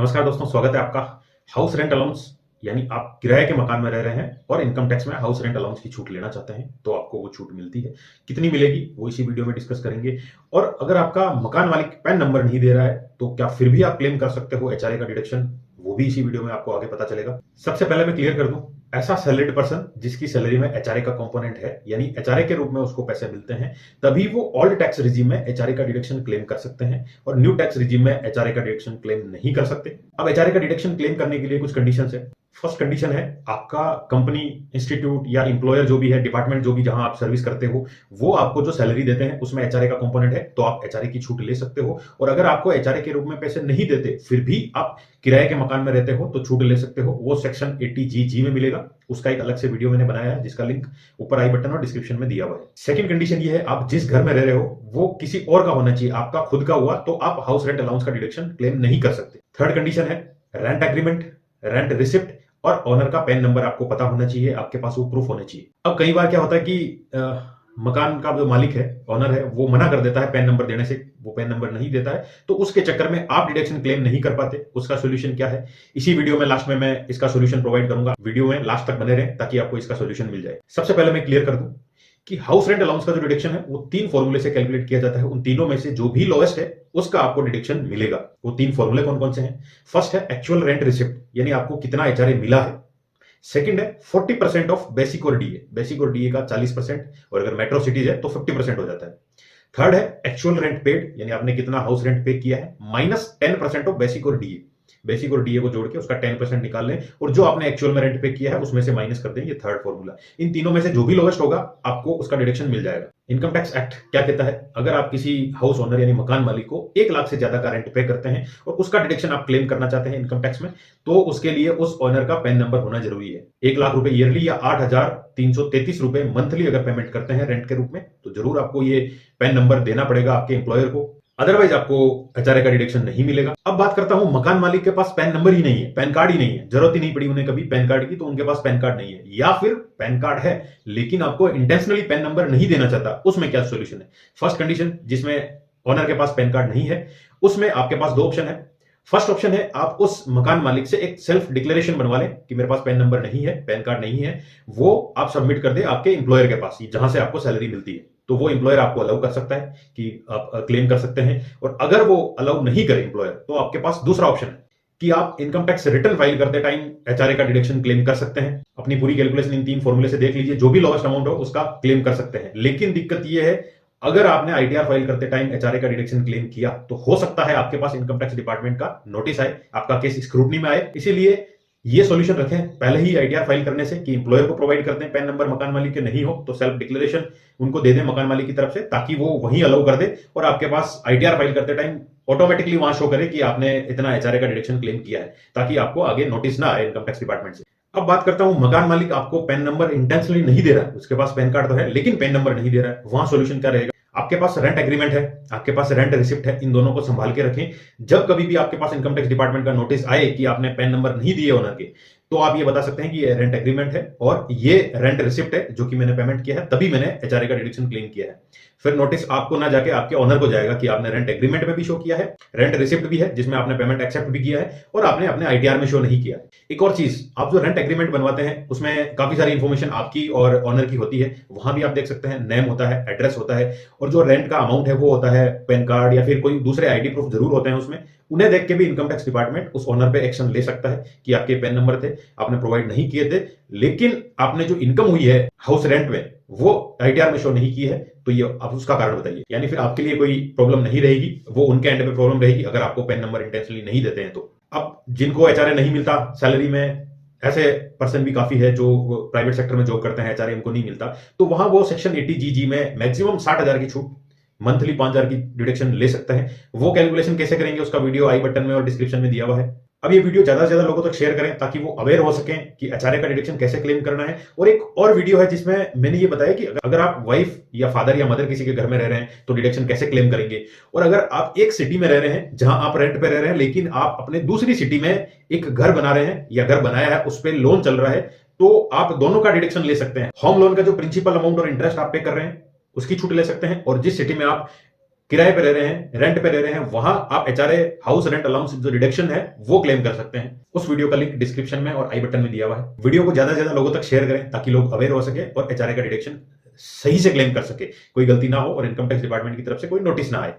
नमस्कार दोस्तों, स्वागत है आपका। हाउस रेंट अलाउंस यानी आप किराए के मकान में रह रहे हैं और इनकम टैक्स में हाउस रेंट अलाउंस की छूट लेना चाहते हैं तो आपको वो छूट मिलती है। कितनी मिलेगी वो इसी वीडियो में डिस्कस करेंगे। और अगर आपका मकान मालिक पैन नंबर नहीं दे रहा है तो क्या फिर भी आप क्लेम कर सकते हो एचआरए का डिडक्शन, वो भी इसी वीडियो में आपको आगे पता चलेगा। सबसे पहले मैं क्लियर कर दूं, ऐसा सैलरीड पर्सन जिसकी सैलरी में एचआरए का कंपोनेंट है यानी एचआरए के रूप में उसको पैसे मिलते हैं, तभी वो ओल्ड टैक्स रिजीम में एचआरए का डिडक्शन क्लेम कर सकते हैं और न्यू टैक्स रिजीम में एचआरए का डिडक्शन क्लेम नहीं कर सकते। अब एचआरए का डिडक्शन क्लेम करने के लिए कुछ कंडीशंस है। फर्स्ट कंडीशन है आपका कंपनी, इंस्टीट्यूट या इंप्लॉयर जो भी है, डिपार्टमेंट जो भी जहां आप सर्विस करते हो, वो आपको जो सैलरी देते हैं उसमें एचआरए का कंपोनेंट है तो आप एचआरए की छूट ले सकते हो। और अगर आपको एचआरए के रूप में पैसे नहीं देते फिर भी आप किराए के मकान में रहते हो तो छूट ले सकते हो। वो सेक्शन 80G में मिलेगा। उसका एक अलग से वीडियो मैंने बनाया है जिसका लिंक ऊपर आई बटन और डिस्क्रिप्शन में दिया हुआ है। सेकंड कंडीशन ये है, आप जिस घर में रह रहे हो वो किसी और का होना चाहिए। आपका खुद का हुआ तो आप हाउस रेंट अलाउंस का डिडक्शन क्लेम नहीं कर सकते। थर्ड कंडीशन है रेंट एग्रीमेंट, रेंट रिसिप्ट और ओनर का पैन नंबर आपको पता होना चाहिए, आपके पास वो प्रूफ होने चाहिए। अब कई बार क्या होता है कि मकान का जो मालिक है, ओनर है, वो मना कर देता है पैन नंबर देने से, वो पैन नंबर नहीं देता है तो उसके चक्कर में आप डिडक्शन क्लेम नहीं कर पाते। उसका सोल्यूशन क्या है, इसी वीडियो में लास्ट में मैं इसका सोल्यूशन प्रोवाइड करूंगा। वीडियो में लास्ट तक बने रहें ताकि आपको इसका सोल्यूशन मिल जाए। सबसे पहले मैं क्लियर कर दूं कि हाउस रेंट अलाउंस का जो डिडक्शन है वो 3 फॉर्मूले से कैलकुलेट किया जाता है। उन तीनों में से जो भी लोएस्ट है उसका आपको डिडक्शन मिलेगा। वो 3 फॉर्मूले कौन कौन से हैं? फर्स्ट है एक्चुअल रेंट रिसिप्ट यानी आपको कितना एचआरए मिला है। सेकंड है 40% ऑफ बेसिक और डीए, बेसिक और डीए का 40% और अगर मेट्रो सिटीज है तो 50% हो जाता है। थर्ड है एक्चुअल रेंट पेड यानी आपने कितना हाउस रेंट पे किया है माइनस 10% ऑफ बेसिक और डीए। बेसिक और डीए को जोड़ के उसका 10% निकाल लें और जो आपने एक्चुअल में रेंट पे किया है उसमें से माइनस कर दें। ये थर्ड फॉर्मूला। इन तीनों में से जो भी लोएस्ट होगा आपको उसका डिडक्शन मिल जाएगा। इनकम टैक्स एक्ट क्या कहता है, अगर आप किसी हाउस ओनर यानी मकान मालिक को 1 लाख से ज्यादा का रेंट पे करते हैं और उसका डिडक्शन आप क्लेम करना चाहते हैं इनकम टैक्स में, तो उसके लिए उस ओनर का पैन नंबर होना जरूरी है। 1 लाख रुपए ईयरली या 8,333 रुपए मंथली अगर पेमेंट करते हैं रेंट के रूप में तो जरूर आपको ये पैन नंबर देना पड़ेगा आपके एम्प्लॉयर को, अदरवाइज आपको एचआरए का डिडक्शन नहीं मिलेगा। अब बात करता हूं मकान मालिक के पास पैन नंबर ही नहीं है, पैन कार्ड ही नहीं है, जरूरत ही नहीं पड़ी उन्हें कभी पैन कार्ड की, तो उनके पास पैन कार्ड नहीं है, या फिर पैन कार्ड है लेकिन आपको इंटेंशनली पैन नंबर नहीं देना चाहता, उसमें क्या सोल्यूशन है? फर्स्ट कंडीशन, जिसमें ओनर के पास पैन कार्ड नहीं है, उसमें आपके पास 2 ऑप्शन है। फर्स्ट ऑप्शन है आप उस मकान मालिक से एक सेल्फ डिक्लेरेशन बनवा लें कि मेरे पास पैन नंबर नहीं है, पैन कार्ड नहीं है, वो आप सबमिट कर दे आपके एम्प्लॉयर के पास जहां से आपको सैलरी मिलती है, तो वो एम्प्लॉयर आपको अलाउ कर सकता है कि आप क्लेम कर सकते हैं। और अगर वो अलाउ नहीं करे एम्प्लॉयर तो आपके पास दूसरा ऑप्शन है कि आप इनकम टैक्स रिटर्न फाइल करते टाइम एचआरए का डिडक्शन क्लेम कर सकते हैं। अपनी पूरी कैलकुलेशन इन 3 फॉर्मूले से देख लीजिए, जो भी लोएस्ट अमाउंट हो उसका क्लेम कर सकते हैं। लेकिन दिक्कत यह है, अगर आपने आईटीआर फाइल करते टाइम एचआरए का डिडक्शन क्लेम किया तो हो सकता है आपके पास इनकम टैक्स डिपार्टमेंट का नोटिस आए, आपका केस स्क्रूटनी में आए। इसीलिए ये सॉल्यूशन रखें पहले ही आईटीआर फाइल करने से कि एम्प्लॉयर को प्रोवाइड करते हैं पैन नंबर, मकान मालिक के नहीं हो तो सेल्फ डिक्लेरेशन उनको दे दें मकान मालिक की तरफ से, ताकि वो वहीं अलाउ कर दे और आपके पास आईटीआर फाइल करते टाइम ऑटोमेटिकली वहां शो करे कि आपने इतना एचआरए का डिडक्शन क्लेम किया है, ताकि आपको आगे नोटिस ना आए इनकम टैक्स डिपार्टमेंट से। अब बात करता हूं मकान मालिक आपको पैन नंबर इंटेंशनली नहीं दे रहा है, उसके पास पैन कार्ड तो है लेकिन पैन नंबर नहीं दे रहा है, वहां सोल्यूशन क्या रहेगा? आपके पास रेंट एग्रीमेंट है, आपके पास रेंट रिसिप्ट है, इन दोनों को संभाल के रखें। जब कभी भी आपके पास इनकम टैक्स डिपार्टमेंट का नोटिस आए कि आपने पैन नंबर नहीं दिए ओनर के, तो आप ये बता सकते हैं कि ये रेंट एग्रीमेंट है और ये रेंट रिसिप्ट है जो कि मैंने पेमेंट किया है, तभी मैंने एचआरए का डिडक्शन क्लेम किया है। फिर नोटिस आपको ना जाके आपके ओनर को जाएगा कि आपने रेंट एग्रीमेंट में भी शो किया है, रेंट रिसिप्ट भी है जिसमें आपने पेमेंट एक्सेप्ट भी किया है और आपने अपने आईटीआर में शो नहीं किया। एक और चीज, आप जो रेंट एग्रीमेंट बनवाते हैं उसमें काफी सारी इंफॉर्मेशन आपकी और ओनर की होती है, वहां भी आप देख सकते हैं नेम होता है, एड्रेस होता है और जो रेंट का अमाउंट है वो होता है पैन कार्ड या फिर कोई दूसरे आईडी प्रूफ जरूर होते हैं उसमें। उन्हें देख के भी इनकम टैक्स डिपार्टमेंट उस ओनर पे एक्शन ले सकता है कि आपके पैन नंबर थे, आपने प्रोवाइड नहीं किए थे, लेकिन आपने जो इनकम हुई है हाउस रेंट में वो आईटीआर में शो नहीं की है, तो ये आप उसका कारण बताइए। यानी फिर आपके लिए कोई प्रॉब्लम नहीं रहेगी, वो उनके एंड पे प्रॉब्लम रहेगी अगर आपको पैन नंबर इंटेंशनली नहीं देते हैं तो। अब जिनको एचआरए नहीं मिलता सैलरी में, ऐसे पर्सन भी काफी है जो प्राइवेट सेक्टर में जॉब करते हैं, एचआरए उनको नहीं मिलता, तो वहां वो सेक्शन 80G में मैक्सिमम 60,000 की छूट, मंथली 5,000 की डिडक्शन ले सकते हैं। वो कैलकुलेशन कैसे करेंगे उसका वीडियो आई बटन में और डिस्क्रिप्शन में दिया हुआ है। अब ये वीडियो ज्यादा से ज्यादा लोगों तक शेयर करें ताकि वो अवेयर हो सकें कि एचआरए का डिडक्शन कैसे क्लेम करना है। और एक और वीडियो है जिसमें मैंने ये बताया कि अगर आप वाइफ या फादर या मदर किसी के घर में रह रहे हैं तो डिडक्शन कैसे क्लेम करेंगे। और अगर आप एक सिटी में रह रहे हैं जहां आप रेंट पे रह रहे हैं लेकिन आप अपने दूसरी सिटी में एक घर बना रहे हैं या घर बनाया है, उस पर लोन चल रहा है, तो आप दोनों का डिडक्शन ले सकते हैं। होम लोन का जो प्रिंसिपल अमाउंट और इंटरेस्ट आप पे कर रहे हैं उसकी छूट ले सकते हैं, और जिस सिटी में आप किराए पे रह रहे हैं, रेंट पे रह रहे हैं, वहां आप एचआरए हाउस रेंट अलाउंस जो रिडक्शन है वो क्लेम कर सकते हैं। उस वीडियो का लिंक डिस्क्रिप्शन में और आई बटन में दिया हुआ है। वीडियो को ज्यादा से ज्यादा लोगों तक शेयर करें ताकि लोग अवेयर हो सके और एचआरए का डिडक्शन सही से क्लेम कर सके, कोई गलती ना हो और इनकम टैक्स डिपार्टमेंट की तरफ से कोई नोटिस ना आए।